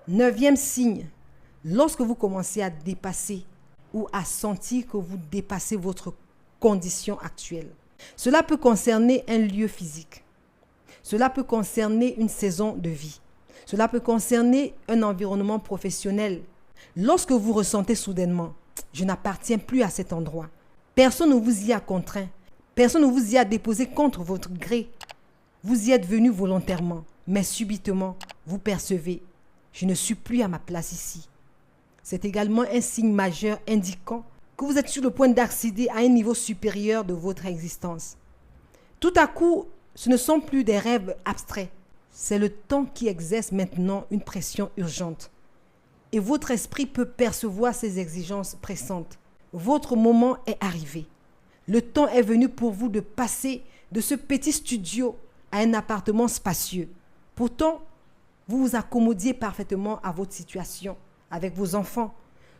Neuvième signe, lorsque vous commencez à dépasser ou à sentir que vous dépassez votre condition actuelle. Cela peut concerner un lieu physique. Cela peut concerner une saison de vie. Cela peut concerner un environnement professionnel. Lorsque vous ressentez soudainement, je n'appartiens plus à cet endroit. Personne ne vous y a contraint. Personne ne vous y a déposé contre votre gré. Vous y êtes venu volontairement, mais subitement, vous percevez, je ne suis plus à ma place ici. C'est également un signe majeur indiquant que vous êtes sur le point d'accéder à un niveau supérieur de votre existence. Tout à coup, ce ne sont plus des rêves abstraits. C'est le temps qui exerce maintenant une pression urgente. Et votre esprit peut percevoir ces exigences pressantes. Votre moment est arrivé. Le temps est venu pour vous de passer de ce petit studio à un appartement spacieux. Pourtant, vous vous accommodiez parfaitement à votre situation avec vos enfants.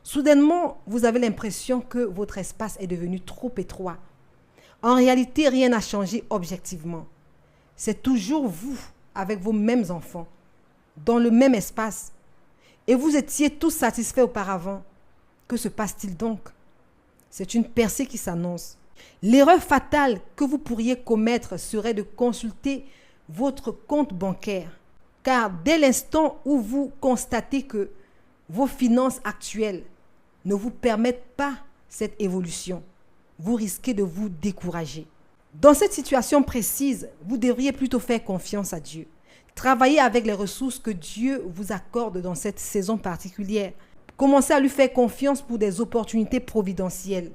Soudainement, vous avez l'impression que votre espace est devenu trop étroit. En réalité, rien n'a changé objectivement. C'est toujours vous, avec vos mêmes enfants, dans le même espace. Et vous étiez tous satisfaits auparavant. Que se passe-t-il donc? C'est une percée qui s'annonce. L'erreur fatale que vous pourriez commettre serait de consulter votre compte bancaire. Car dès l'instant où vous constatez que vos finances actuelles ne vous permettent pas cette évolution, vous risquez de vous décourager. Dans cette situation précise, vous devriez plutôt faire confiance à Dieu. Travaillez avec les ressources que Dieu vous accorde dans cette saison particulière. Commencez à lui faire confiance pour des opportunités providentielles,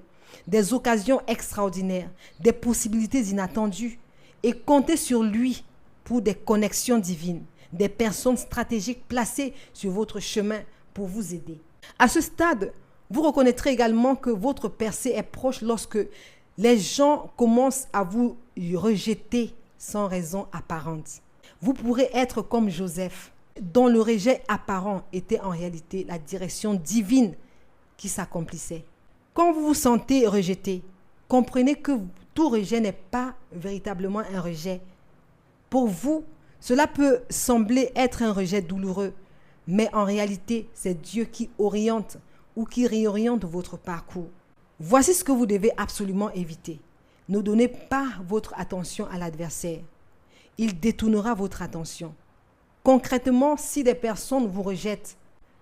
des occasions extraordinaires, des possibilités inattendues. Et comptez sur lui pour des connexions divines, des personnes stratégiques placées sur votre chemin pour vous aider. À ce stade, vous reconnaîtrez également que votre percée est proche lorsque les gens commencent à vous rejeter sans raison apparente. Vous pourrez être comme Joseph, dont le rejet apparent était en réalité la direction divine qui s'accomplissait. Quand vous vous sentez rejeté, comprenez que tout rejet n'est pas véritablement un rejet. Pour vous, cela peut sembler être un rejet douloureux, mais en réalité, c'est Dieu qui oriente ou qui réoriente votre parcours. Voici ce que vous devez absolument éviter. Ne donnez pas votre attention à l'adversaire. Il détournera votre attention. Concrètement, si des personnes vous rejettent,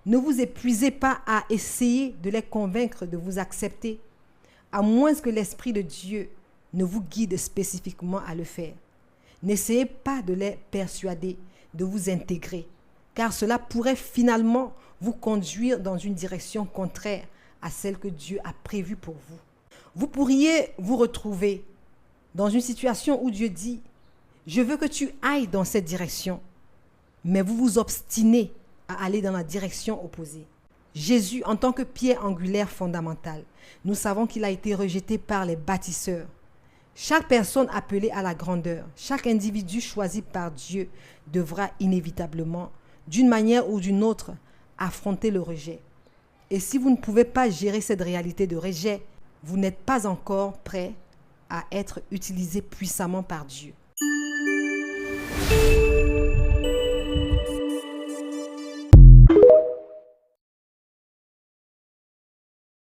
ne vous épuisez pas à essayer de les convaincre de vous accepter, à moins que l'Esprit de Dieu ne vous guide spécifiquement à le faire. N'essayez pas de les persuader de vous intégrer, car cela pourrait finalement vous conduire dans une direction contraire à celle que Dieu a prévue pour vous. Vous pourriez vous retrouver dans une situation où Dieu dit « Je veux que tu ailles dans cette direction », mais vous vous obstinez à aller dans la direction opposée. Jésus, en tant que pierre angulaire fondamentale, nous savons qu'il a été rejeté par les bâtisseurs. Chaque personne appelée à la grandeur, chaque individu choisi par Dieu devra inévitablement, d'une manière ou d'une autre, affronter le rejet. Et si vous ne pouvez pas gérer cette réalité de rejet, vous n'êtes pas encore prêt à être utilisé puissamment par Dieu.